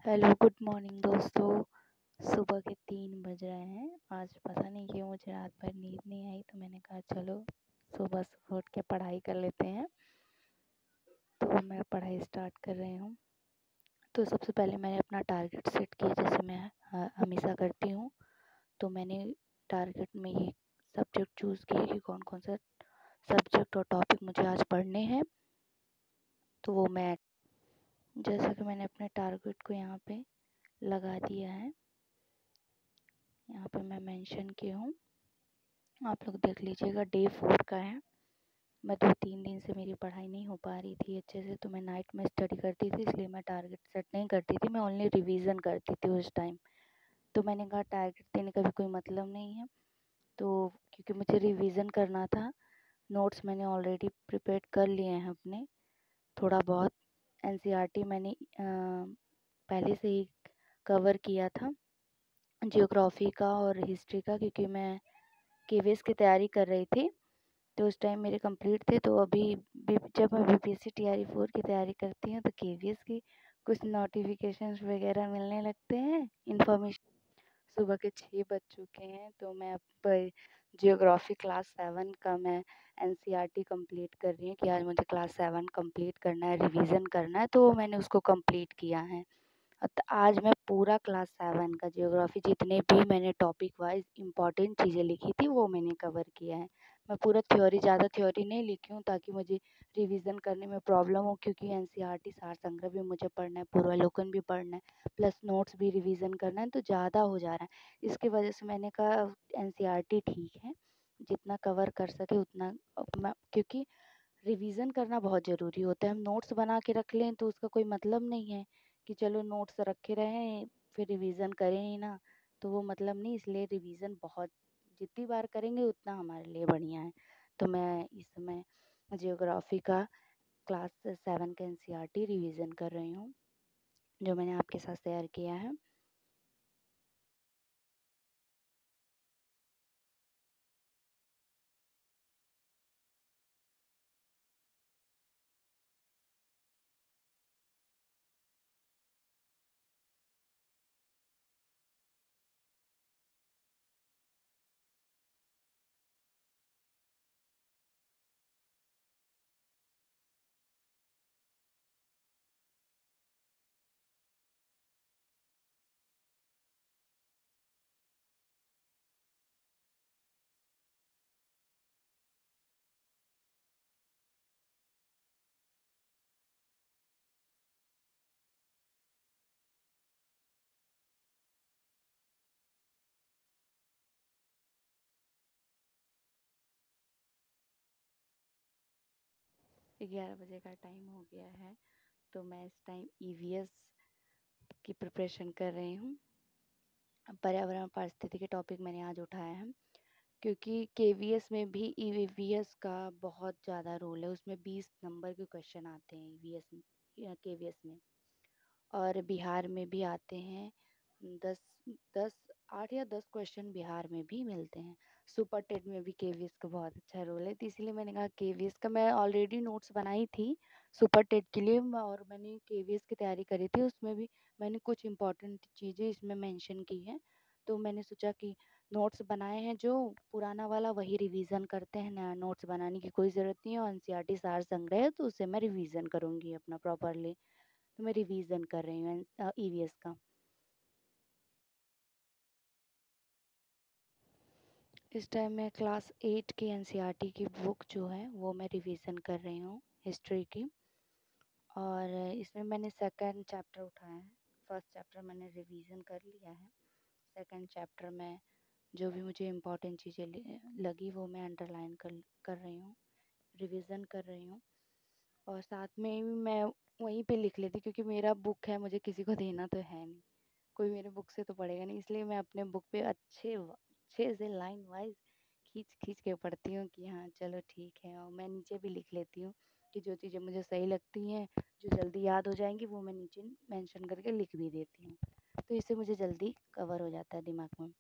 Hello good morning दोस्तों। सुबह के 3 बज रहे हैं। आज पता नहीं क्यों मुझे रात भर नींद नहीं आई, तो मैंने कहा चलो सुबह सुबह उठ के पढ़ाई कर लेते हैं। तो मैं पढ़ाई स्टार्ट कर रही हूँ। तो सबसे पहले मैंने अपना टारगेट सेट किया, जैसे मैं हमेशा करती हूँ। तो मैंने टारगेट में ये सब्जेक्ट चूज़ किए कि कौन कौन सा सब्जेक्ट और टॉपिक मुझे आज पढ़ने हैं। तो वो मैं जैसा कि मैंने अपने टारगेट को यहाँ पे लगा दिया है, यहाँ पे मैं मेंशन की हूँ, आप लोग देख लीजिएगा। डे 4 का है। मैं 2-3 दिन से मेरी पढ़ाई नहीं हो पा रही थी अच्छे से, तो मैं नाइट में स्टडी करती थी, इसलिए मैं टारगेट सेट नहीं करती थी, मैं ओनली रिवीजन करती थी उस टाइम। तो मैंने कहा टारगेट देने का भी कोई मतलब नहीं है, तो क्योंकि मुझे रिवीजन करना था। नोट्स मैंने ऑलरेडी प्रिपेयर कर लिए हैं अपने, थोड़ा बहुत। एनसीईआरटी मैंने पहले से ही कवर किया था, जियोग्राफी का और हिस्ट्री का, क्योंकि मैं केवीएस की तैयारी कर रही थी। तो उस टाइम मेरे कंप्लीट थे। तो अभी जब मैं बीपीएससी टीआरई 4 की तैयारी करती हूँ, तो केवीएस की कुछ नोटिफिकेशंस वगैरह मिलने लगते हैं, इन्फॉर्मेशन। सुबह के 6 बज चुके हैं, तो मैं अब जियोग्राफी क्लास 7 का मैं एनसीईआरटी कंप्लीट कर रही हूँ कि आज मुझे क्लास 7 कंप्लीट करना है, रिवीजन करना है। तो मैंने उसको कंप्लीट किया है। आज मैं पूरा क्लास 7 का जियोग्राफी, जितने भी मैंने टॉपिक वाइज इम्पॉर्टेंट चीज़ें लिखी थी, वो मैंने कवर किया है। मैं पूरा थ्योरी, ज़्यादा थ्योरी नहीं लिखी हूँ ताकि मुझे रिवीजन करने में प्रॉब्लम हो, क्योंकि एनसीईआरटी सार संग्रह भी मुझे पढ़ना है, पूर्वावलोकन भी पढ़ना है, प्लस नोट्स भी रिवीजन करना है, तो ज़्यादा हो जा रहा है। इसकी वजह से मैंने कहा एनसीईआरटी ठीक है, जितना कवर कर सके उतना। क्योंकि रिवीजन करना बहुत ज़रूरी होता है। हम नोट्स बना के रख लें तो उसका कोई मतलब नहीं है कि चलो नोट्स रखे रहें फिर रिवीजन करें ही ना, तो वो मतलब नहीं। इसलिए रिवीजन बहुत, जितनी बार करेंगे उतना हमारे लिए बढ़िया है। तो मैं इस समय जियोग्राफी का क्लास 7 का एनसीईआरटी रिवीजन कर रही हूँ, जो मैंने आपके साथ शेयर किया है। ग्यारह बजे का टाइम हो गया है, तो मैं इस टाइम ईवीएस की प्रिपरेशन कर रही हूँ। पर्यावरण पारिस्थितिकी के टॉपिक मैंने आज उठाया है, क्योंकि केवीएस में भी ईवीएस का बहुत ज़्यादा रोल है। उसमें 20 नंबर के क्वेश्चन आते हैं ईवीएस में या केवीएस में, और बिहार में भी आते हैं। 10 10 8 या 10 क्वेश्चन बिहार में भी मिलते हैं। सुपर टेट में भी केवीएस का बहुत अच्छा रोल है, तो इसलिए मैंने कहा केवीएस का मैं ऑलरेडी नोट्स बनाई थी सुपर टेट के लिए, और मैंने केवीएस की तैयारी करी थी। उसमें भी मैंने कुछ इंपॉर्टेंट चीज़ें इसमें मेंशन की हैं। तो मैंने सोचा कि नोट्स बनाए हैं जो पुराना वाला, वही रिवीजन करते हैं, नया नोट्स बनाने की कोई ज़रूरत नहीं है। और एनसीईआरटी सार संग्रह है, तो उसे मैं रिवीजन करूँगी अपना प्रॉपरली। तो मैं रिवीजन कर रही हूँ ईवीएस का। इस टाइम मैं क्लास 8 की एनसीईआरटी की बुक जो है वो मैं रिवीजन कर रही हूँ, हिस्ट्री की। और इसमें मैंने सेकंड चैप्टर उठाया है। फर्स्ट चैप्टर मैंने रिवीजन कर लिया है। सेकंड चैप्टर में जो भी मुझे इम्पोर्टेंट चीज़ें लगी वो मैं अंडरलाइन कर रही हूँ, रिवीजन कर रही हूँ। और साथ में ही मैं वहीं पे लिख लेती, क्योंकि मेरा बुक है, मुझे किसी को देना तो है नहीं, कोई मेरे बुक से तो पढ़ेगा नहीं। इसलिए मैं अपने बुक पे अच्छे से लाइन वाइज खींच खींच के पढ़ती हूँ कि हाँ चलो ठीक है। और मैं नीचे भी लिख लेती हूँ कि जो चीज़ें मुझे सही लगती हैं, जो जल्दी याद हो जाएंगी, वो मैं नीचे मेंशन करके लिख भी देती हूँ। तो इससे मुझे जल्दी कवर हो जाता है दिमाग में।